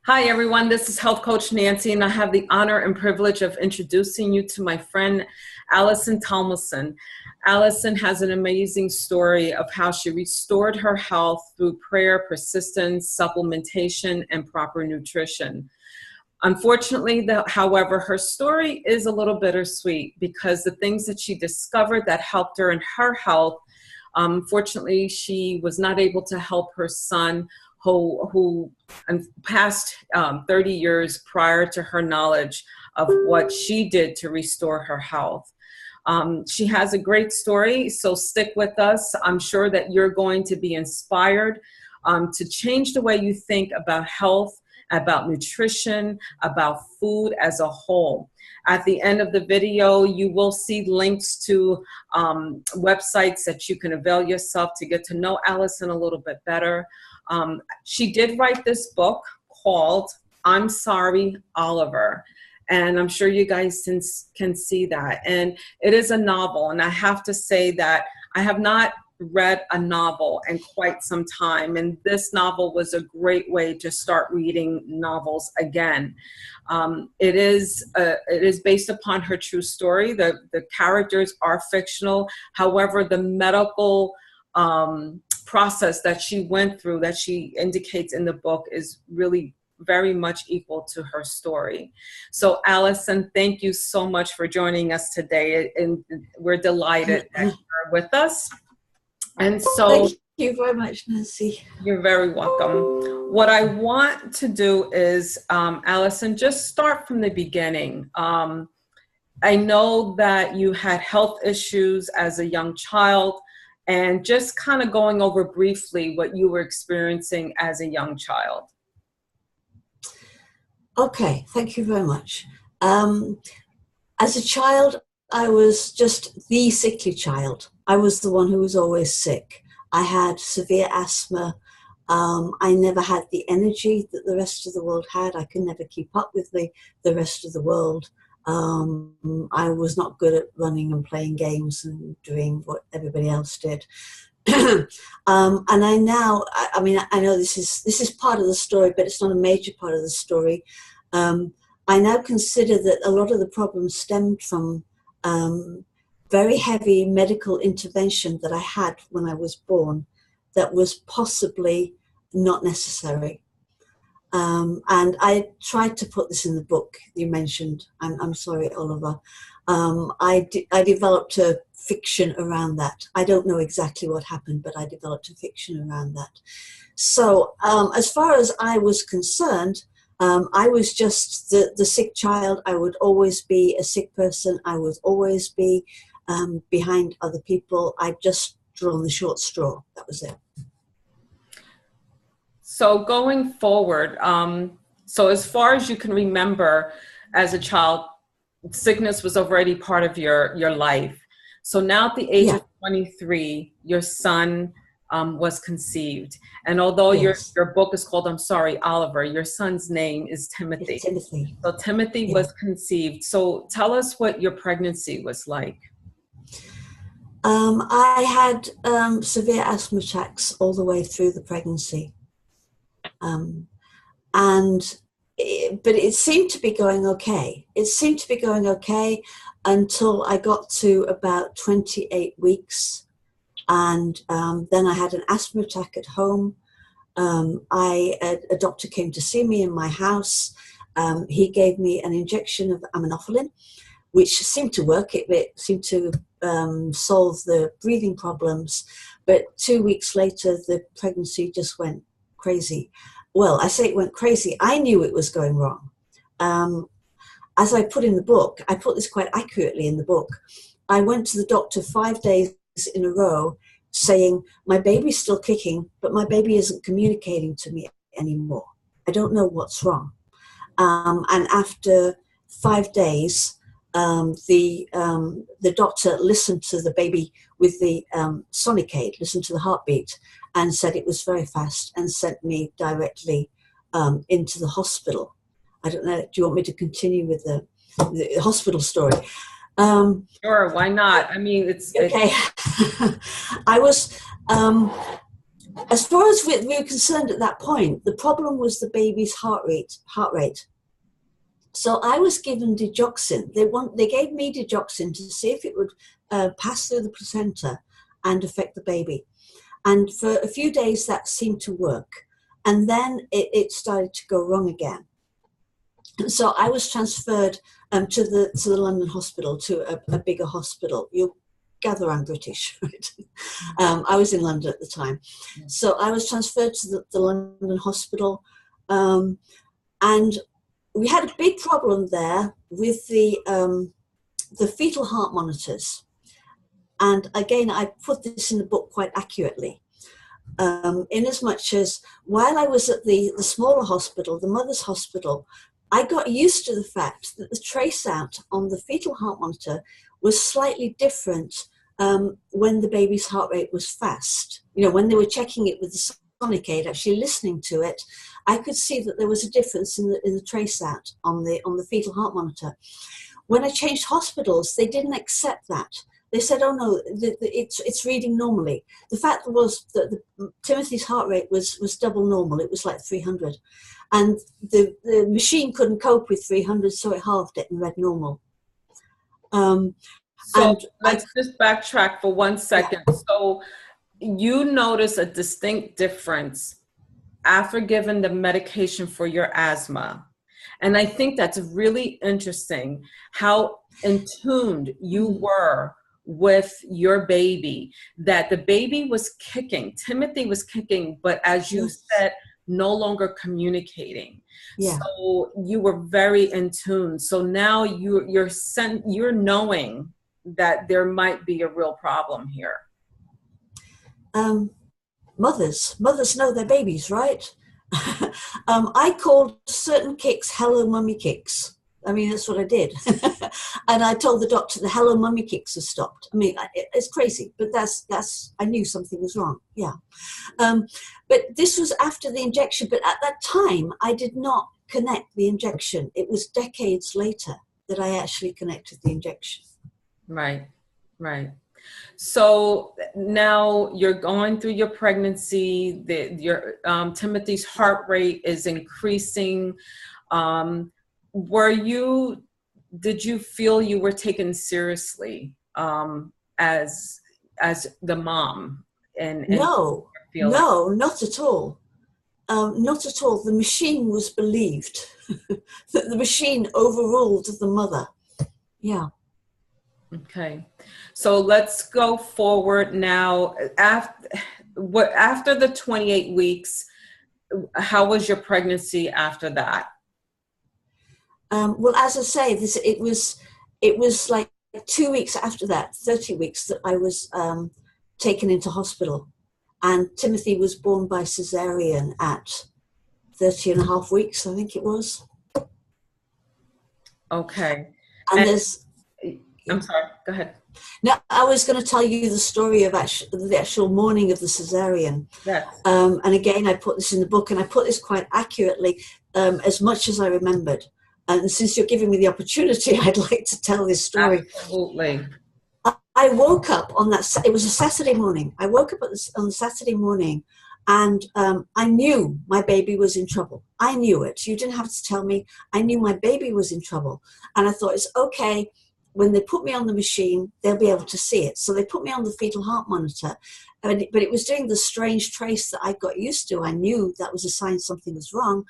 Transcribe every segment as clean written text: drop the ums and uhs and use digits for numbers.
Hi, everyone. This is Health Coach Nancy, and I have the honor and privilege of introducing you to my friend, Alison Tomlinson. Alison has an amazing story of how she restored her health through prayer, persistence, supplementation, and proper nutrition. Unfortunately, however, her story is a little bittersweet because the things that she discovered that helped her in her health, unfortunately, she was not able to help her son who passed 30 years prior to her knowledge of what she did to restore her health. She has a great story, so stick with us. I'm sure that you're going to be inspired to change the way you think about health, about nutrition, about food as a whole. At the end of the video, you will see links to websites that you can avail yourself to get to know Alison a little bit better. She did write this book called I'm Sorry, Oliver. And I'm sure you guys can see that. And it is a novel. And I have to say that I have not read a novel in quite some time. And this novel was a great way to start reading novels again. It is based upon her true story. The characters are fictional. However, the medical process that she went through, that she indicates in the book, is really very much equal to her story. So Alison, thank you so much for joining us today, and we're delighted that you're with us. And so thank you very much, Nancy. You're very welcome. What I want to do is, Alison, just start from the beginning. I know that you had health issues as a young child, and just kind of going over briefly what you were experiencing as a young child. Okay, thank you very much. As a child, I was just the sickly child. I was the one who was always sick. I had severe asthma. I never had the energy that the rest of the world had. I could never keep up with the rest of the world. I was not good at running and playing games and doing what everybody else did. And I know this is part of the story, but it's not a major part of the story. I now consider that a lot of the problems stemmed from very heavy medical intervention that I had when I was born that was possibly not necessary. And I tried to put this in the book you mentioned. I'm sorry, Oliver. I developed a fiction around that. I don't know exactly what happened, but I developed a fiction around that. So as far as I was concerned, I was just the sick child. I would always be a sick person. I would always be behind other people. I'd just drawn the short straw. That was it. So going forward, so as far as you can remember as a child, sickness was already part of your life. So now at the age of 23, your son was conceived. And although your book is called I'm Sorry, Oliver, your son's name is Timothy. It's Timothy. So Timothy was conceived. So tell us what your pregnancy was like. I had severe asthma attacks all the way through the pregnancy. But it seemed to be going okay. It seemed to be going okay until I got to about 28 weeks. And then I had an asthma attack at home. A doctor came to see me in my house. He gave me an injection of aminophylline, which seemed to work. It seemed to solve the breathing problems. But 2 weeks later, the pregnancy just went crazy. Well, I say it went crazy. I knew it was going wrong. As I put in the book, I put this quite accurately in the book. I went to the doctor 5 days in a row saying, my baby's still kicking, but my baby isn't communicating to me anymore. I don't know what's wrong. And after 5 days, the doctor listened to the baby with the sonic aid, listened to the heartbeat, and said it was very fast and sent me directly into the hospital. I don't know, do you want me to continue with the hospital story? Sure, why not? I mean, it's okay. I was As far as we were concerned at that point, the problem was the baby's heart rate. So I was given digoxin. They gave me digoxin to see if it would pass through the placenta and affect the baby. And for a few days that seemed to work. And then it started to go wrong again. So I was transferred to the London hospital, to a bigger hospital. You'll gather I'm British, right? I was in London at the time. So I was transferred to the London hospital. And we had a big problem there with the fetal heart monitors. And again, I put this in the book quite accurately. In as much as while I was at the smaller hospital, the mother's hospital, I got used to the fact that the trace out on the fetal heart monitor was slightly different when the baby's heart rate was fast. You know, when they were checking it with the sonic aid, actually listening to it, I could see that there was a difference in the trace out on the fetal heart monitor. When I changed hospitals, they didn't accept that. They said, oh no, it's reading normally. The fact was that Timothy's heart rate was double normal. It was like 300. And the machine couldn't cope with 300, so it halved it and read normal. So let's just backtrack for 1 second. Yeah. So you notice a distinct difference after giving the medication for your asthma. And I think that's really interesting how in tune you were with your baby, that the baby was kicking, Timothy was kicking, but as you said, no longer communicating. Yeah. So you were very in tune. So now you're knowing that there might be a real problem here. Mothers know their babies, right? I called certain kicks hello mummy kicks. I mean, that's what I did. And I told the doctor the hello mummy kicks have stopped. I mean, it's crazy, but that's I knew something was wrong. Yeah. But this was after the injection. But at that time, I did not connect the injection. It was decades later that I actually connected the injection. Right, right. So now you're going through your pregnancy, your Timothy's heart rate is increasing. Did you feel you were taken seriously as the mom? No, not at all. Not at all. The machine was believed. That the machine overruled the mother. Yeah. Okay. So let's go forward now. After the 28 weeks, how was your pregnancy after that? Well, as I say, it was like 2 weeks after that, 30 weeks, that I was taken into hospital. And Timothy was born by cesarean at 30 and a half weeks, I think it was. Okay. And I'm sorry, go ahead. No, I was going to tell you the story of the actual morning of the cesarean. Yes. And again, I put this in the book, and I put this quite accurately, as much as I remembered. And since you're giving me the opportunity, I'd like to tell this story. Absolutely. I woke up on it was a Saturday morning. I woke up on the Saturday morning, and I knew my baby was in trouble. I knew it. You didn't have to tell me. I knew my baby was in trouble. And I thought, it's okay. When they put me on the machine, they'll be able to see it. So they put me on the fetal heart monitor, but it was doing the strange trace that I got used to. I knew that was a sign something was wrong,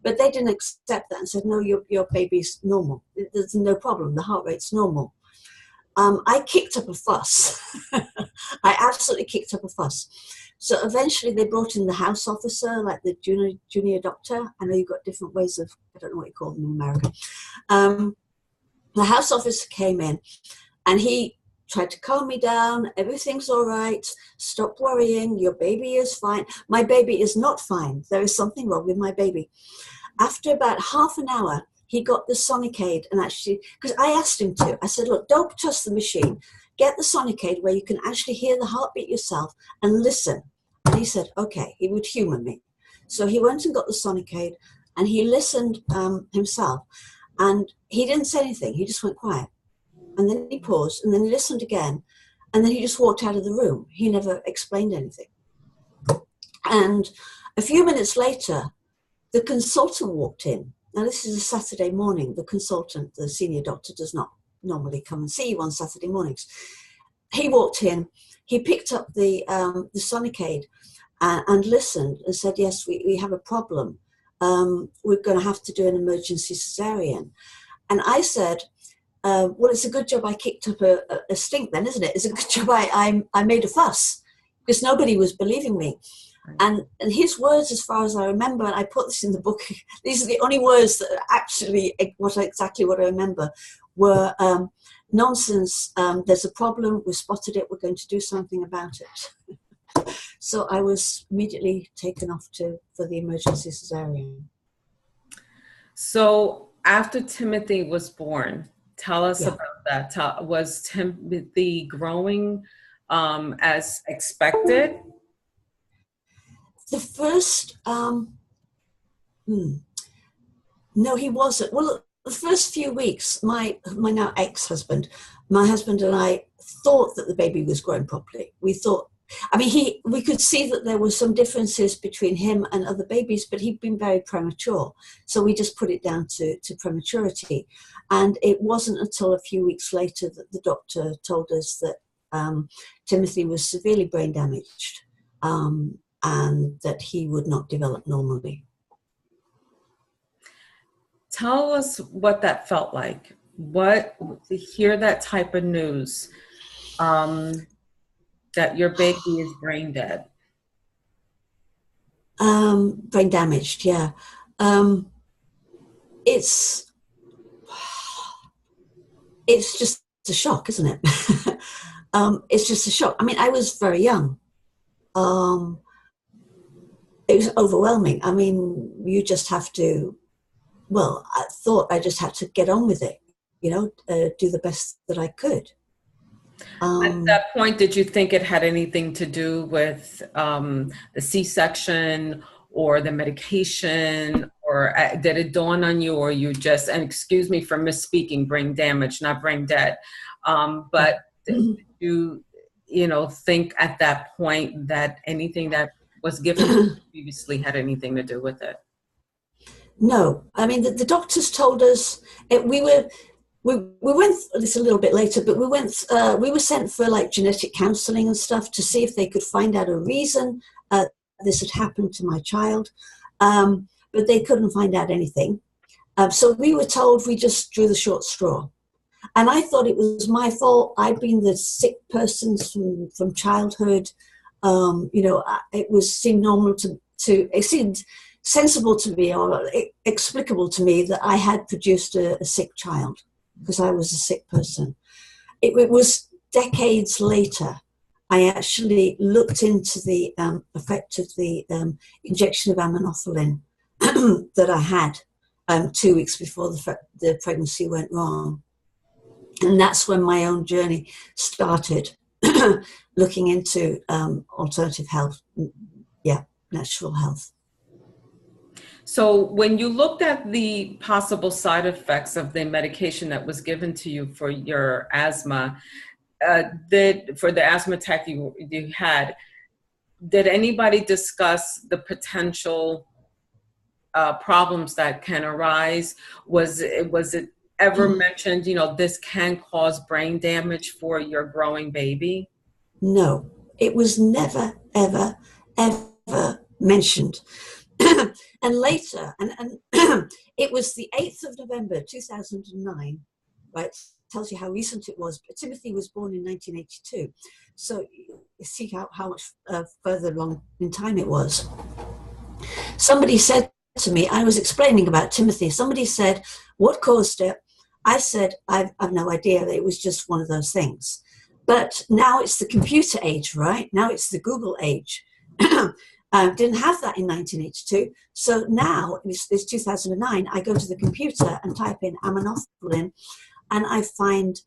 but they didn't accept that and said, no, your baby's normal. There's no problem. The heart rate's normal. I kicked up a fuss. I absolutely kicked up a fuss. So eventually they brought in the house officer, like the junior doctor. I know you've got different ways of, I don't know what you call them in America. The house officer came in, and he tried to calm me down. Everything's all right. Stop worrying. Your baby is fine. My baby is not fine. There is something wrong with my baby. After about half an hour, he got the sonic aid, and actually, because I asked him to, I said, look, don't trust the machine. Get the sonic aid where you can actually hear the heartbeat yourself and listen. And he said, okay, he would humor me. So he went and got the sonic aid, and he listened himself. And he didn't say anything. He just went quiet. And then he paused, and then he listened again. And then he just walked out of the room. He never explained anything. And a few minutes later, the consultant walked in. Now, this is a Saturday morning. The consultant, the senior doctor, does not normally come and see you on Saturday mornings. He walked in, he picked up the Sonicade and listened and said, yes, we have a problem. We're going to have to do an emergency cesarean. And I said, well, it's a good job I kicked up a stink then, isn't it? It's a good job I made a fuss, because nobody was believing me. And his words, as far as I remember, and I put this in the book, these are the only words that are actually exactly what I remember, were nonsense, there's a problem, we spotted it, we're going to do something about it. So I was immediately taken off for the emergency cesarean. So after Timothy was born, tell us about that. Was Timothy growing as expected? The first, no, he wasn't. Well, the first few weeks, my now ex-husband, my husband and I thought that the baby was growing properly. We thought, I mean, we could see that there were some differences between him and other babies, but he'd been very premature. So we just put it down to prematurity. And it wasn't until a few weeks later that the doctor told us that Timothy was severely brain damaged. And that he would not develop normally. Tell us what that felt like. What to hear that type of news, that your baby is brain dead. Brain damaged, yeah. It's just a shock, isn't it? It's just a shock. I mean, I was very young. It was overwhelming. I mean, you just have to, well, I thought I just had to get on with it, do the best that I could. At that point, did you think it had anything to do with the C-section or the medication, or did it dawn on you, or you just, and excuse me for misspeaking, brain damage, not brain dead, but did you, think at that point that anything that was given previously had anything to do with it? No, I mean the doctors told us we went this a little bit later, but we were sent for like genetic counselling and stuff to see if they could find out a reason this had happened to my child, but they couldn't find out anything. So we were told we just drew the short straw, and I thought it was my fault. I'd been the sick person from childhood. It seemed normal it seemed sensible to me, or explicable to me, that I had produced a sick child because I was a sick person. It was decades later I actually looked into the effect of the injection of aminophylline that I had 2 weeks before the pregnancy went wrong. And that's when my own journey started, looking into alternative health, natural health. So when you looked at the possible side effects of the medication that was given to you for your asthma, for the asthma attack you had, did anybody discuss the potential problems that can arise? Was it ever mentioned, this can cause brain damage for your growing baby? No, it was never, ever, ever mentioned. And later, and it was the 8th of November, 2009, right? Tells you how recent it was. But Timothy was born in 1982. So you see how much further along in time it was. Somebody said to me, I was explaining about Timothy, somebody said, what caused it? I said, I've no idea. It was just one of those things. But now it's the computer age, right? Now it's the Google age. Didn't have that in 1982. So now, it's 2009, I go to the computer and type in aminophylline, and I find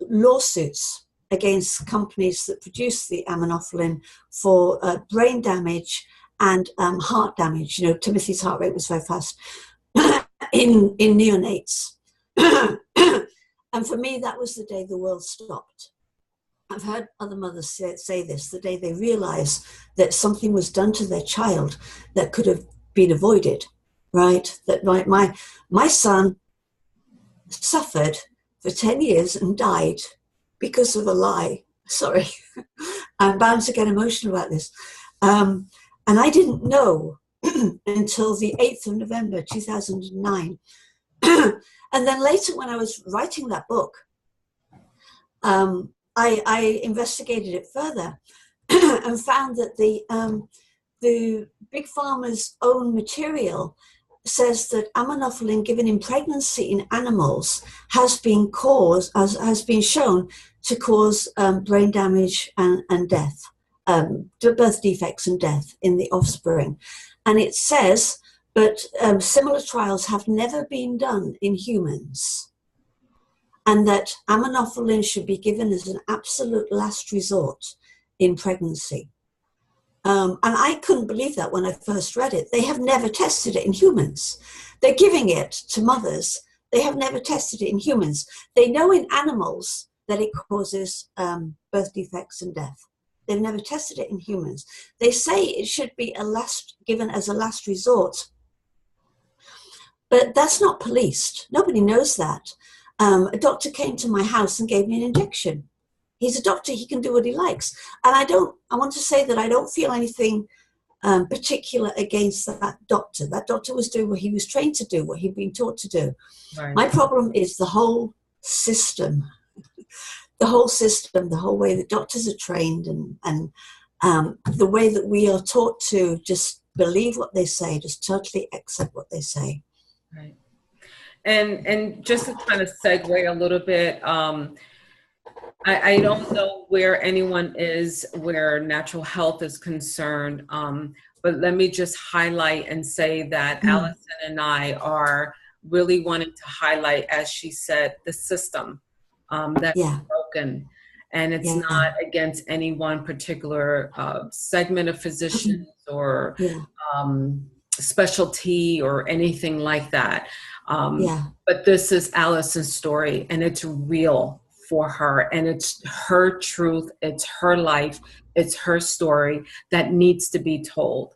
lawsuits against companies that produce the aminophylline for brain damage and heart damage. Timothy's heart rate was very fast in neonates. And for me, that was the day the world stopped. I've heard other mothers say this the day they realize that something was done to their child that could have been avoided, right? That my son suffered for 10 years and died because of a lie. Sorry, I'm bound to get emotional about this. And I didn't know until the 8th of November, 2009. And then later, when I was writing that book, I investigated it further and found that the Big Pharma's own material says that aminophylline given in pregnancy in animals has been shown to cause brain damage and death, birth defects and death in the offspring. And it says, but similar trials have never been done in humans, and that aminophylline should be given as an absolute last resort in pregnancy. And I couldn't believe that when I first read it. They have never tested it in humans. They're giving it to mothers. They have never tested it in humans. They know in animals that it causes birth defects and death. They've never tested it in humans. They say it should be given as a last resort. But that's not policed. Nobody knows that. A doctor came to my house and gave me an injection. He's a doctor, he can do what he likes. And I want to say that I don't feel anything particular against that doctor. That doctor was doing what he was trained to do, what he'd been taught to do. Right. My problem is the whole system, the whole way the doctors are trained and the way that we are taught to just believe what they say, just totally accept what they say. Right. And just to kind of segue a little bit, I don't know where anyone is where natural health is concerned, but let me just highlight and say that Alison and I are really wanting to highlight, as she said, the system that's broken. And it's not against any one particular segment of physicians or specialty or anything like that. But this is Alison's story, and it's real for her, and it's her truth, it's her life, it's her story that needs to be told.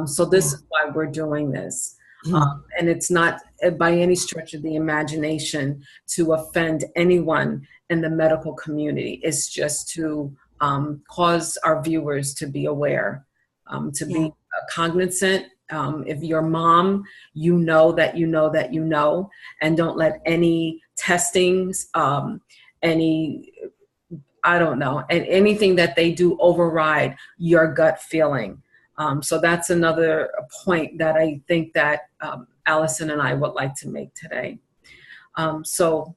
So this is why we're doing this. And it's not by any stretch of the imagination to offend anyone in the medical community. It's just to cause our viewers to be aware, to be cognizant. If you're a mom, you know that you know that you know, and don't let any testings, anything that they do override your gut feeling. So that's another point that I think that Alison and I would like to make today. So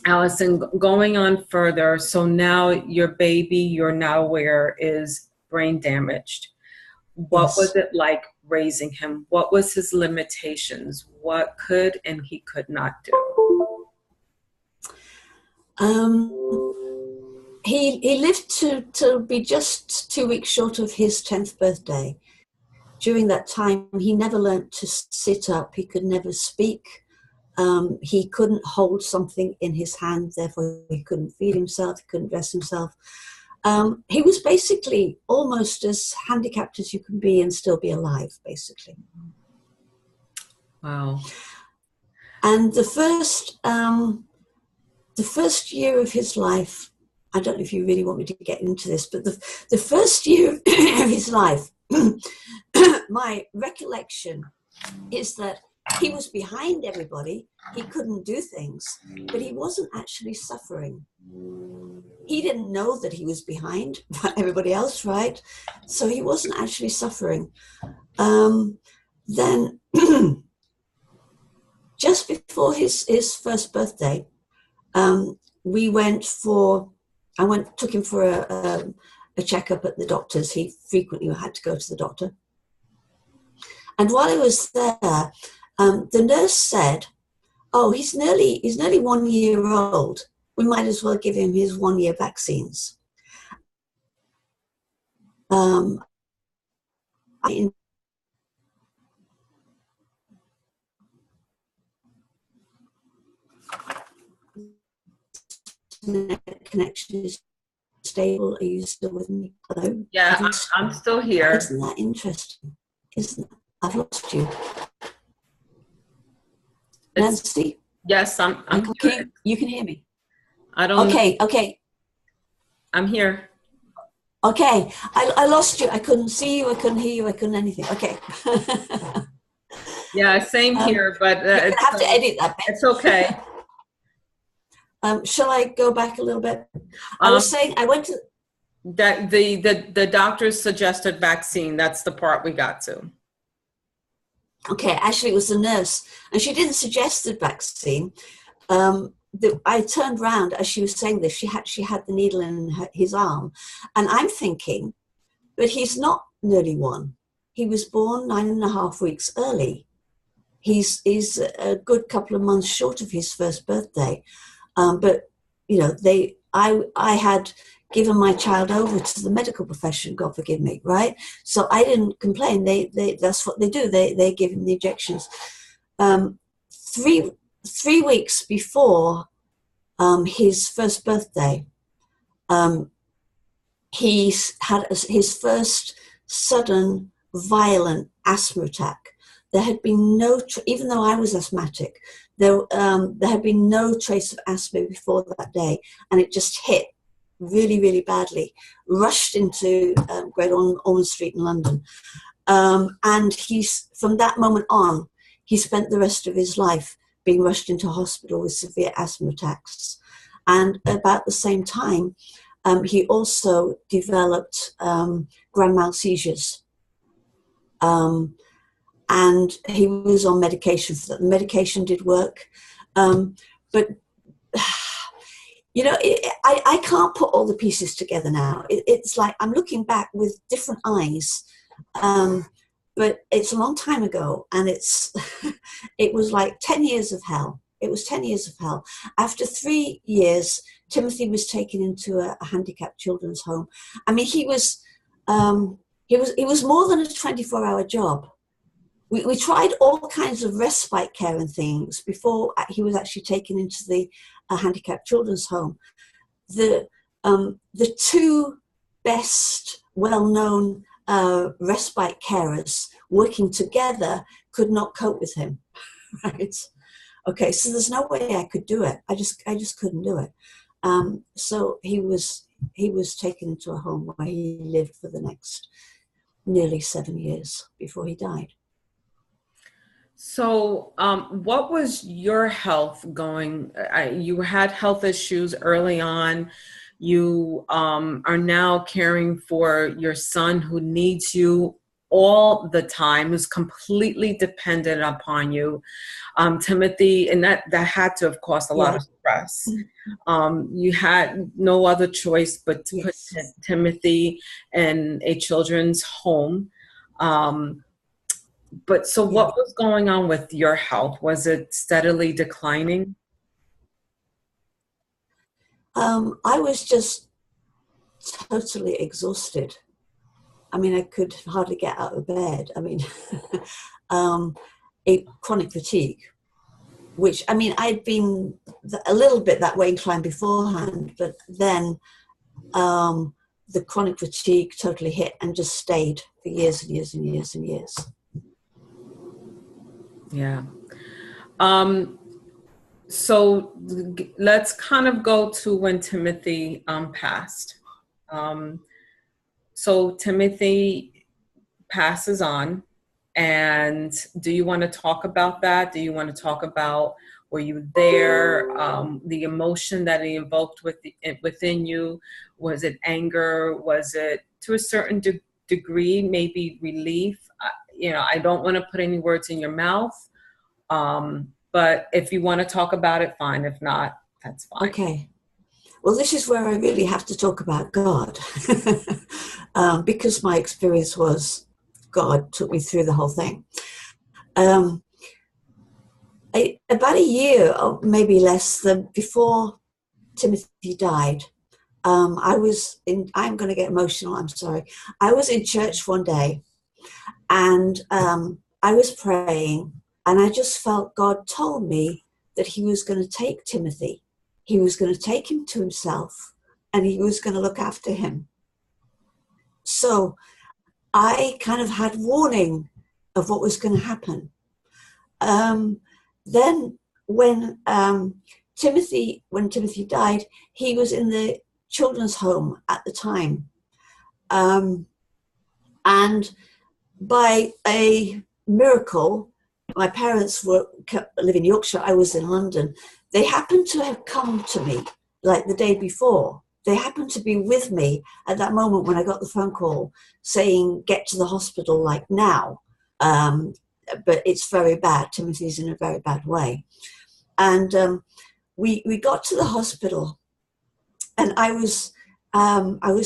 Alison, going on further, so now your baby, you're now aware, is brain damaged. What was it like raising him? What was his limitations? What could and he could not do? He lived to be just 2 weeks short of his 10th birthday. During that time, he never learned to sit up. He could never speak. He couldn't hold something in his hand. Therefore, he couldn't feed himself. He couldn't dress himself. He was basically almost as handicapped as you can be and still be alive, basically. Wow. And the first year of his life, I don't know if you really want me to get into this, but the first year of his life, my recollection is that he was behind everybody. He couldn't do things, but he wasn't actually suffering. He didn't know that he was behind everybody else, right? So he wasn't actually suffering. Then, just before his first birthday, took him for a checkup at the doctor's. He frequently had to go to the doctor. And while I was there, the nurse said, "Oh, he's nearly 1 year old. We might as well give him his 1 year vaccines." Connection is unstable. Are you still with me? Hello? Yeah, I'm still here. Isn't that interesting? Isn't it? I've lost you. Nancy? Yes, I'm here. You can hear me? I don't know. Okay. I'm here. Okay. I lost you. I couldn't see you. I couldn't hear you. I couldn't anything. Okay. Yeah, same here, but you're gonna have to edit that bit. It's okay. Shall I go back a little bit? I was saying I went to that the doctors suggested vaccine. That's the part we got to. Okay, actually it was the nurse, and she didn't suggest the vaccine. I turned round as she was saying this. She had the needle in his arm, and I'm thinking, but he's not nearly one. He was born 9.5 weeks early. He's a good couple of months short of his first birthday. But you know, I had given my child over to the medical profession, God forgive me, right? So I didn't complain. That's what they do. They give him the injections. 3 weeks before his first birthday, he had his first sudden violent asthma attack. There had been even though I was asthmatic, there had been no trace of asthma before that day, and it just hit really, really badly. Rushed into Great Ormond Street in London, and from that moment on, he spent the rest of his life being rushed into hospital with severe asthma attacks. And about the same time, he also developed grand mal seizures. And he was on medication for that. The medication did work. But, you know, I can't put all the pieces together now. It's like I'm looking back with different eyes. But it's a long time ago, and it was like 10 years of hell. It was 10 years of hell. After 3 years, Timothy was taken into a handicapped children's home. I mean, he was more than a 24-hour job. We tried all kinds of respite care and things before he was actually taken into the handicapped children's home. The two best well-known respite carers working together could not cope with him, right? Okay, so there's no way I could do it. I just couldn't do it. So he was taken into a home where he lived for the next nearly 7 years before he died. So, what was your health going? You had health issues early on. You are now caring for your son who needs you all the time, who's completely dependent upon you. Timothy, and that had to have caused a lot of stress. You had no other choice but to put Timothy in a children's home. But so what was going on with your health? Was it steadily declining? I was just totally exhausted. I mean, I could hardly get out of bed. I mean, chronic fatigue, which, I mean, I'd been a little bit that way inclined beforehand, but then the chronic fatigue totally hit and just stayed for years and years and years and years. Yeah. So let's kind of go to when Timothy passed. So Timothy passes on, and do you want to talk about that? Do you want to talk about, were you there? The emotion that he evoked within you, was it anger? Was it to a certain degree, maybe relief? I don't want to put any words in your mouth, but if you want to talk about it, fine. If not, that's fine. Okay. Well, this is where I really have to talk about God, because my experience was God took me through the whole thing. About a year, or maybe less than before Timothy died, I'm going to get emotional, I'm sorry. I was in church one day, and I was praying, and I just felt God told me that he was going to take Timothy. He was going to take him to himself, and he was going to look after him. So I kind of had warning of what was going to happen. Then when Timothy died, he was in the children's home at the time. And by a miracle, my parents live in Yorkshire, I was in London. They happened to have come to me like the day before. They happened to be with me at that moment when I got the phone call saying, get to the hospital like now. But it's very bad. Timothy's in a very bad way. And we got to the hospital, and I was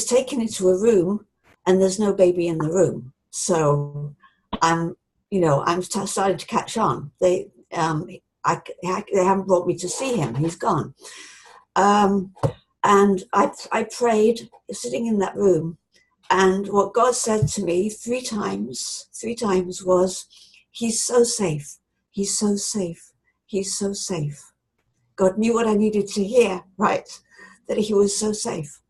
taken into a room, and there's no baby in the room. So I'm starting to catch on. They haven't brought me to see him. He's gone. And I prayed sitting in that room, and what God said to me three times was, he's so safe. He's so safe. He's so safe. God knew what I needed to hear, right? That he was so safe.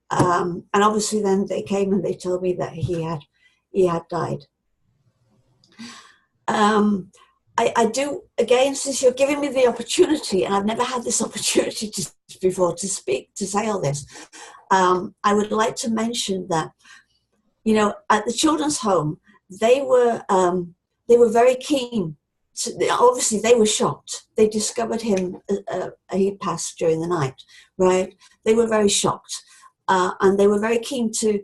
And obviously then they came and they told me that he had died. I do, again, since you're giving me the opportunity, and I've never had this opportunity before to speak, to say all this, I would like to mention that, at the children's home, they were very keen. Obviously, they were shocked. They discovered him, he passed during the night, right? They were very shocked. And they were very keen to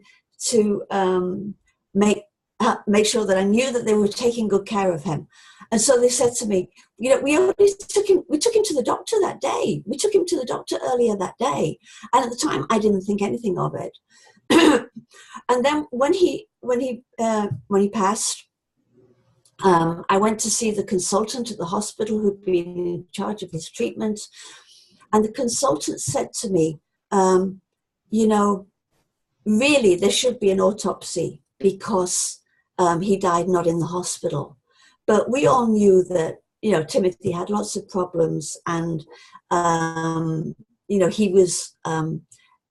make sure that I knew that they were taking good care of him. And so they said to me, we took him to the doctor that day. We took him to the doctor earlier that day. And at the time, I didn't think anything of it. And then when he passed, I went to see the consultant at the hospital who'd been in charge of his treatment. And the consultant said to me, really, there should be an autopsy because he died not in the hospital. But we all knew that, Timothy had lots of problems, and, he was,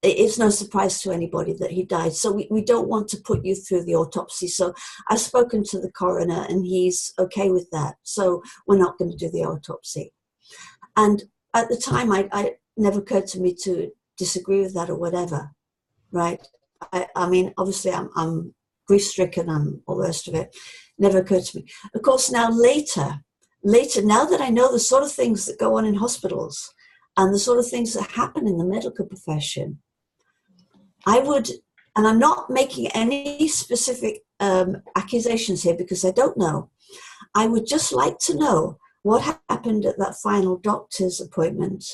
it's no surprise to anybody that he died. So we don't want to put you through the autopsy. So I've spoken to the coroner and he's okay with that. So we're not going to do the autopsy. And at the time, I never occurred to me to disagree with that or whatever, right? I mean, obviously I'm grief-stricken and all the rest of it. Never occurred to me. Of course, now later, now that I know the sort of things that go on in hospitals and the sort of things that happen in the medical profession, I would, and I'm not making any specific accusations here because I don't know, I would just like to know what happened at that final doctor's appointment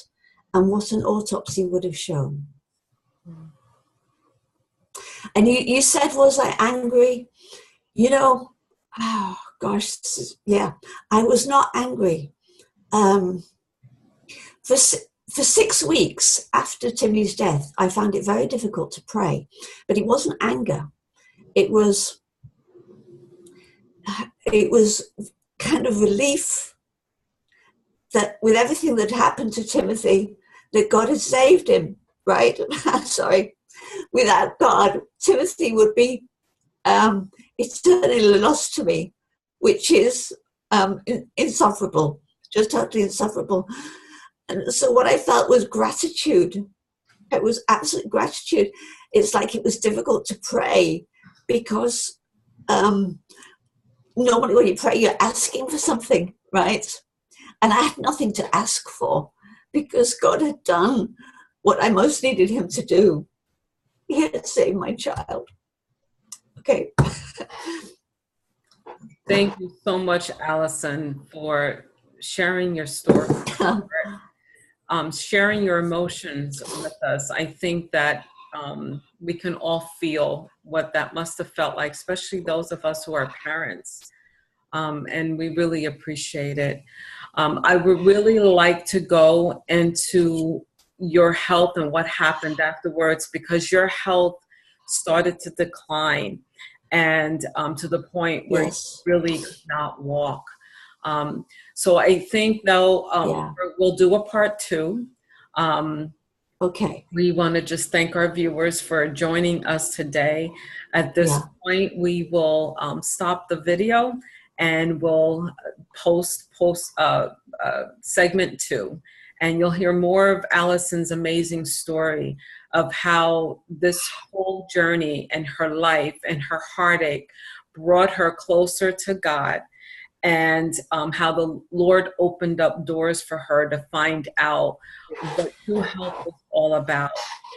and what an autopsy would have shown. And you said, was I angry? Oh gosh, yeah, I was not angry. For 6 weeks after Timmy's death, I found it very difficult to pray, but it wasn't anger. It was kind of relief that with everything that happened to Timothy, that God had saved him, right? Sorry. Without God, Timothy would be eternally lost to me, which is insufferable, just totally insufferable. And so what I felt was gratitude. It was absolute gratitude. It's like it was difficult to pray because normally when you pray, you're asking for something, right? And I had nothing to ask for because God had done what I most needed him to do. He had saved my child. Okay. Thank you so much, Alison, for sharing your story, sharing your emotions with us. I think that we can all feel what that must have felt like, especially those of us who are parents. And we really appreciate it. I would really like to go into your health and what happened afterwards, because your health started to decline and to the point where Yes. you really could not walk. So I think though we'll do a part 2. Okay. We want to just thank our viewers for joining us today. At this Yeah. point, we will stop the video and we'll post segment 2. And you'll hear more of Alison's amazing story of how this whole journey and her life and her heartache brought her closer to God, and how the Lord opened up doors for her to find out what true health was all about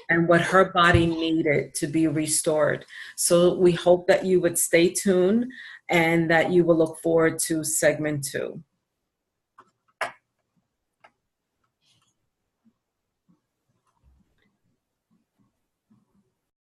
and what her body needed to be restored. So we hope that you would stay tuned and that you will look forward to segment 2.